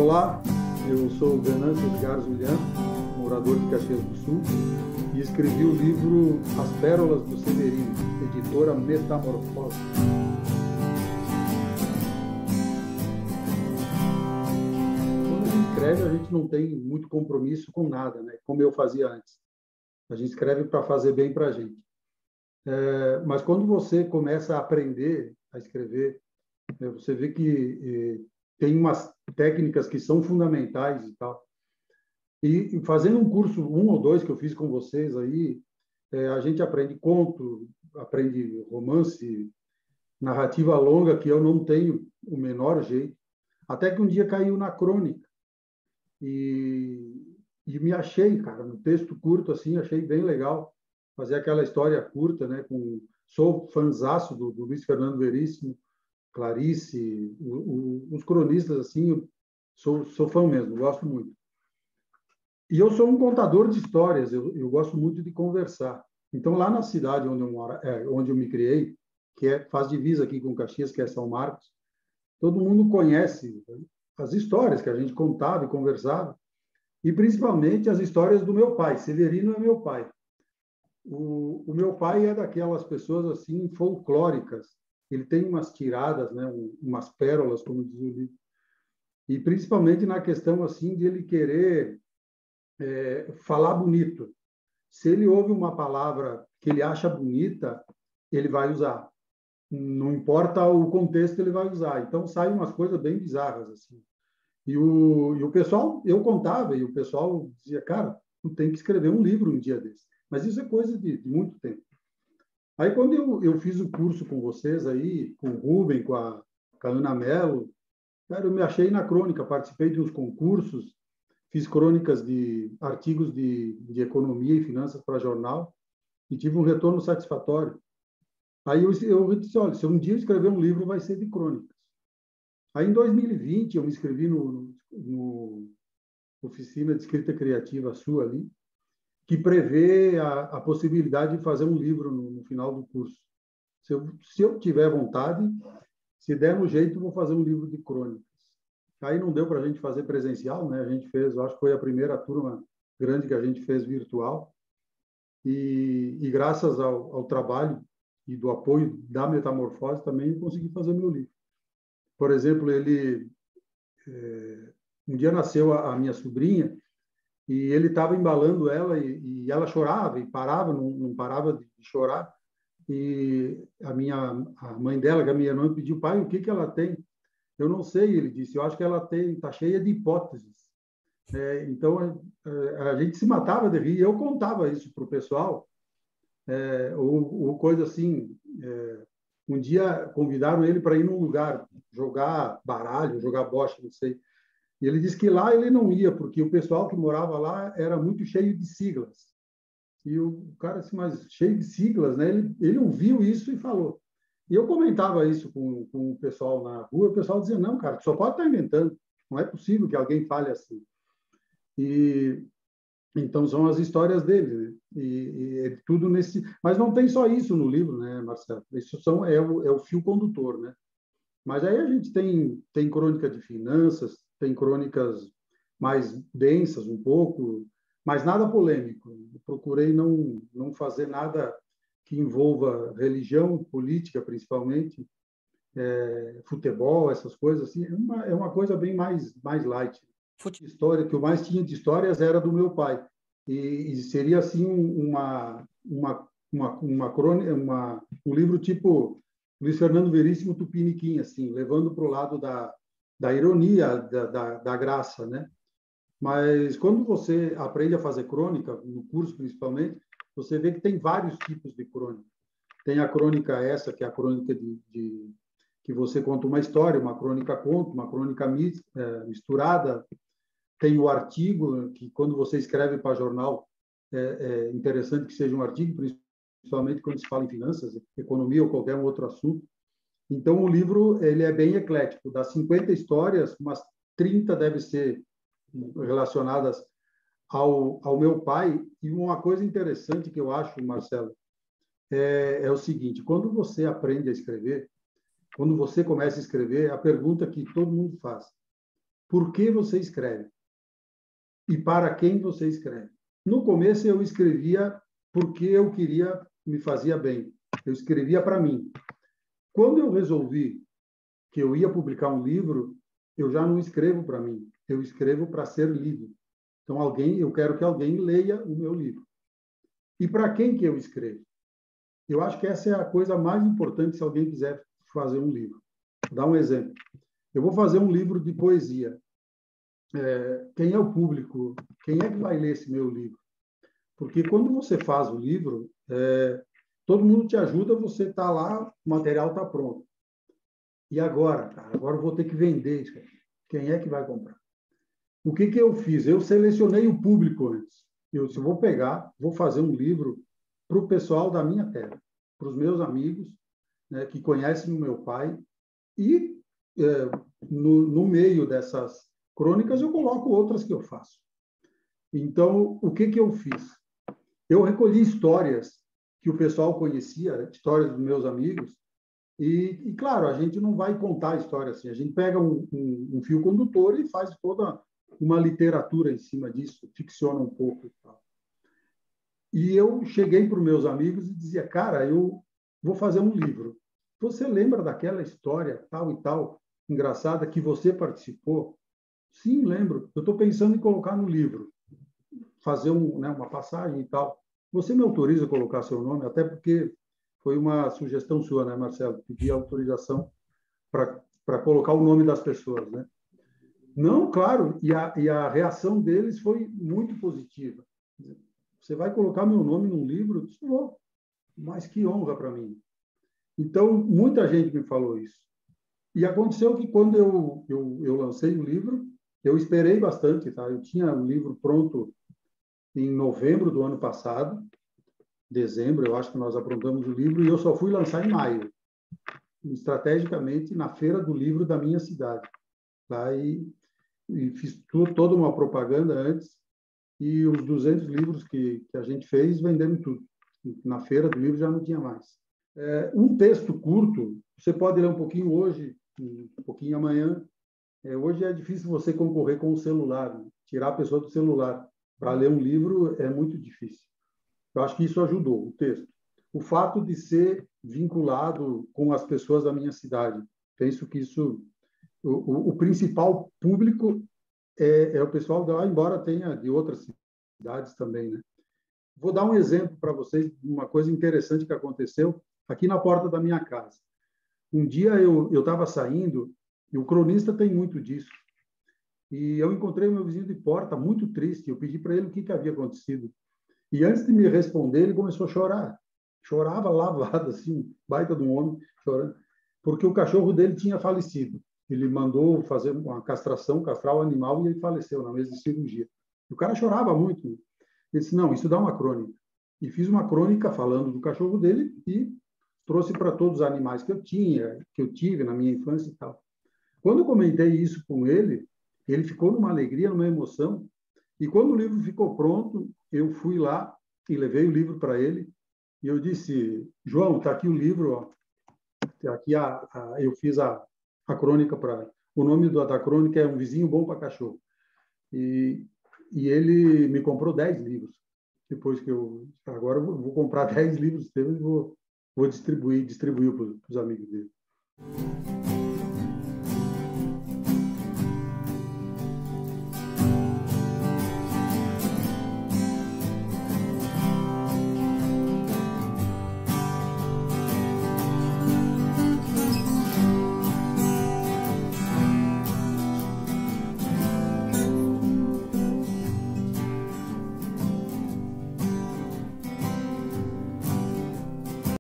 Olá, eu sou o Venâncio Edgar Julián, morador de Caxias do Sul, e escrevi o livro As Pérolas do Severino, editora Metamorfose. Quando a gente escreve, a gente não tem muito compromisso com nada, né? Como eu fazia antes. A gente escreve para fazer bem para a gente. Mas quando você começa a aprender a escrever, você vê que tem umas técnicas que são fundamentais e tal. E fazendo um curso, um ou dois que eu fiz com vocês aí, a gente aprende conto, aprende romance, narrativa longa, que eu não tenho o menor jeito. Até que um dia caiu na crônica. E me achei, cara, no texto curto, assim, achei bem legal fazer aquela história curta, né? Sou fãzaço do Luiz Fernando Veríssimo, Clarice, os cronistas, assim, sou fã mesmo, gosto muito. E eu sou um contador de histórias, eu gosto muito de conversar. Então, lá na cidade onde eu moro, onde eu me criei, faz divisa aqui com Caxias, que é São Marcos, todo mundo conhece as histórias que a gente contava e conversava, e principalmente as histórias do meu pai. Severino é meu pai. O meu pai é daquelas pessoas assim folclóricas. Ele tem umas tiradas, né, umas pérolas, como diz o livro. E principalmente na questão assim de ele querer falar bonito. Se ele ouve uma palavra que ele acha bonita, ele vai usar. Não importa o contexto, ele vai usar. Então saem umas coisas bem bizarras assim. E o pessoal, eu contava e o pessoal dizia, cara, tu tem que escrever um livro um dia desse. Mas isso é coisa de muito tempo. Aí, quando eu fiz o curso com vocês aí, com o Rubem, com a Ana Mello, cara, eu me achei na crônica, participei de uns concursos, fiz crônicas de artigos de economia e finanças para jornal e tive um retorno satisfatório. Aí eu disse, olha, se um dia eu escrever um livro, vai ser de crônicas. Aí, em 2020, eu me inscrevi no Oficina de Escrita Criativa sua ali, que prevê a possibilidade de fazer um livro no final do curso. Se eu tiver vontade, se der no jeito, vou fazer um livro de crônicas. Aí não deu para a gente fazer presencial, né? A gente fez, acho que foi a primeira turma grande que a gente fez virtual. E graças ao trabalho e do apoio da Metamorfose também eu consegui fazer meu livro. Por exemplo, um dia nasceu a minha sobrinha e ele estava embalando ela e ela chorava e parava, não parava de chorar. E a mãe dela, que é a minha irmã, pediu, pai, o que ela tem? Eu não sei, ele disse, eu acho que ela está cheia de hipóteses. Então, a gente se matava de rir. Eu contava isso para o pessoal, ou coisa assim. Um dia convidaram ele para ir num lugar, jogar baralho, jogar bocha, não sei. E ele disse que lá ele não ia, porque o pessoal que morava lá era muito cheio de siglas. E o cara, assim, mas cheio de siglas, né? Ele ouviu isso e falou. E eu comentava isso com o pessoal na rua, o pessoal dizia, não, cara, tu só pode estar inventando. Não é possível que alguém fale assim. E então são as histórias dele, né? É tudo nesse. Mas não tem só isso no livro, né, Marcelo? Isso é o fio condutor, né? Mas aí a gente tem crônica de finanças, tem crônicas mais densas um pouco, mas nada polêmico. Eu procurei não fazer nada que envolva religião, política principalmente, futebol, essas coisas assim. É uma coisa bem mais light. História que eu mais tinha de histórias era do meu pai. E seria assim uma crônica, um livro tipo Luiz Fernando Veríssimo Tupiniquim, assim, levando para o lado da ironia, da graça, né? Mas quando você aprende a fazer crônica, no curso principalmente, você vê que tem vários tipos de crônica. Tem a crônica essa, que é a crônica que você conta uma história, uma crônica conto, uma crônica misturada. Tem o artigo, que quando você escreve para jornal, é interessante que seja um artigo, principalmente quando se fala em finanças, economia ou qualquer outro assunto. Então, o livro ele é bem eclético. Das 50 histórias, umas 30 devem ser relacionadas ao meu pai. E uma coisa interessante que eu acho, Marcelo, é o seguinte: quando você aprende a escrever, quando você começa a escrever, a pergunta que todo mundo faz: por que você escreve e para quem você escreve. No começo, eu escrevia porque eu queria, me fazia bem. Eu escrevia para mim. Quando eu resolvi que eu ia publicar um livro, eu já não escrevo para mim, eu escrevo para ser lido. Então, eu quero que alguém leia o meu livro. E para quem que eu escrevo? Eu acho que essa é a coisa mais importante se alguém quiser fazer um livro. Vou dar um exemplo. Eu vou fazer um livro de poesia. Quem é o público? Quem é que vai ler esse meu livro? Porque quando você faz o livro, todo mundo te ajuda, você está lá, o material está pronto. E agora, cara? Agora eu vou ter que vender isso. Quem é que vai comprar? O que eu fiz? Eu selecionei o público antes. Eu vou pegar, vou fazer um livro para o pessoal da minha terra, para os meus amigos, né, que conhecem o meu pai, e no meio dessas crônicas eu coloco outras que eu faço. Então, o que eu fiz? Eu recolhi histórias que o pessoal conhecia, histórias dos meus amigos, e claro, a gente não vai contar a história assim, a gente pega um fio condutor e faz toda uma literatura em cima disso, ficciona um pouco e tal. E eu cheguei para os meus amigos e dizia, cara, eu vou fazer um livro. Você lembra daquela história tal e tal, engraçada, que você participou? Sim, lembro. Eu estou pensando em colocar no livro, fazer uma passagem e tal. Você me autoriza a colocar seu nome? Até porque foi uma sugestão sua, né, Marcelo? Pedir autorização para colocar o nome das pessoas, né? Não, claro, e a reação deles foi muito positiva. Você vai colocar meu nome num livro? Eu disse, vou, mas que honra para mim. Então, muita gente me falou isso. E aconteceu que quando eu lancei o livro, eu esperei bastante, tá? Eu tinha o livro pronto em novembro do ano passado, dezembro, eu acho que nós aprontamos o livro, e eu só fui lançar em maio, estrategicamente na feira do livro da minha cidade. Tá? E fiz toda uma propaganda antes, e os 200 livros que a gente fez, vendemos tudo. Na feira do livro já não tinha mais. Um texto curto, você pode ler um pouquinho hoje, um pouquinho amanhã. Hoje é difícil você concorrer com o celular, né? Tirar a pessoa do celular para ler um livro é muito difícil. Eu acho que isso ajudou, o texto. O fato de ser vinculado com as pessoas da minha cidade. Penso que isso, o principal público é o pessoal de lá, embora tenha de outras cidades também, né? Vou dar um exemplo para vocês de uma coisa interessante que aconteceu aqui na porta da minha casa. Um dia eu estava saindo, e o cronista tem muito disso, e eu encontrei o meu vizinho de porta muito triste. Eu pedi para ele o que havia acontecido. E antes de me responder, ele começou a chorar. Chorava lavado, assim, baita de um homem, chorando, porque o cachorro dele tinha falecido. Ele mandou fazer uma castração, castrar o animal, e ele faleceu na mesa de cirurgia. E o cara chorava muito. Ele disse, não, isso dá uma crônica. E fiz uma crônica falando do cachorro dele e trouxe para todos os animais que eu tinha, que eu tive na minha infância e tal. Quando eu comentei isso com ele, ele ficou numa alegria, numa emoção. E quando o livro ficou pronto, eu fui lá e levei o livro para ele. E eu disse, João, está aqui o livro. Ó. Aqui eu fiz a crônica para... O nome da crônica é Um Vizinho Bom para Cachorro. E ele me comprou 10 livros. Depois que agora eu vou comprar 10 livros teus e vou distribuir para os amigos dele.